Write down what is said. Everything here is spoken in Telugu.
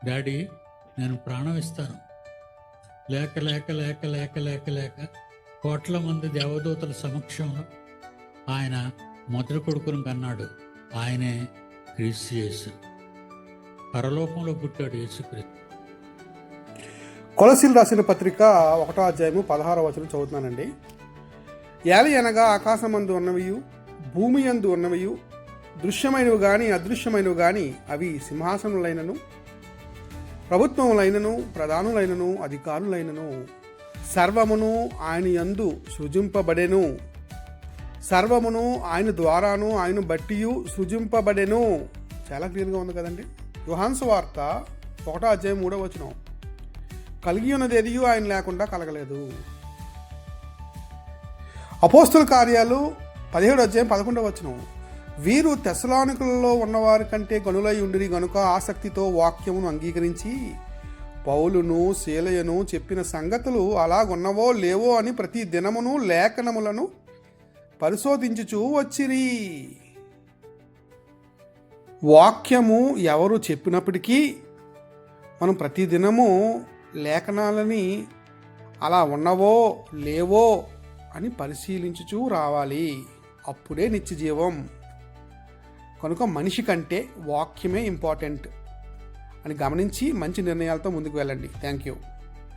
డాడీ నేను ప్రాణం ఇస్తాను. లేక లేక లేక లేక లేక లేక కోట్ల మంది దేవదూతల సమక్షంలో ఆయన మొదటి కొడుకును కన్నాడు. ఆయనే క్రీస్తు యేసు. పరలోకంలో పుట్టాడు యేసుక్రీస్తు. కొలసీలు రాసిన పత్రిక 1వ అధ్యాయము 16వ వచనం చదువుతున్నానండి. ఏలి అనగా ఆకాశమందు ఉన్నవియు భూమి యందు ఉన్నవియు దృశ్యమైనవి గాని అదృశ్యమైనవి గాని అవి సింహాసనములైనను ప్రభుత్వములైనను ప్రధానులైనను అధికారులైనను సర్వమును ఆయన యందు సృజింపబడెను. సర్వమును ఆయన ద్వారాను ఆయన బట్టియు సృజింపబడెను. చాలా క్లియర్గా ఉంది కదండి. యోహాను సువార్త 1వ అధ్యాయం 3వ వచనం, కలిగి ఉన్నది ఎదియు ఆయన లేకుండా కలగలేదు. అపోస్తుల కార్యాలు 17వ అధ్యాయం 11వ వచనం, వీరు తెస్సలోనికలలో ఉన్నవారి కంటే గనులై ఉండిరి గనుక ఆసక్తితో వాక్యమును అంగీకరించి పౌలును శీలయను చెప్పిన సంగతులు అలాగున్నవో లేవో అని ప్రతి దినమును లేఖనములను పరిశోధించుచూ వచ్చిరి. వాక్యము ఎవరు చెప్పినప్పటికీ మనం ప్రతిదినము లేఖనాలని అలా ఉన్నవో లేవో అని పరిశీలించుచూ రావాలి. అప్పుడే నిత్యజీవం. కనుక మనిషి కంటే వాక్యమే ఇంపార్టెంట్ అని గమనించి మంచి నిర్ణయాలతో ముందుకు వెళ్ళండి. Thank you.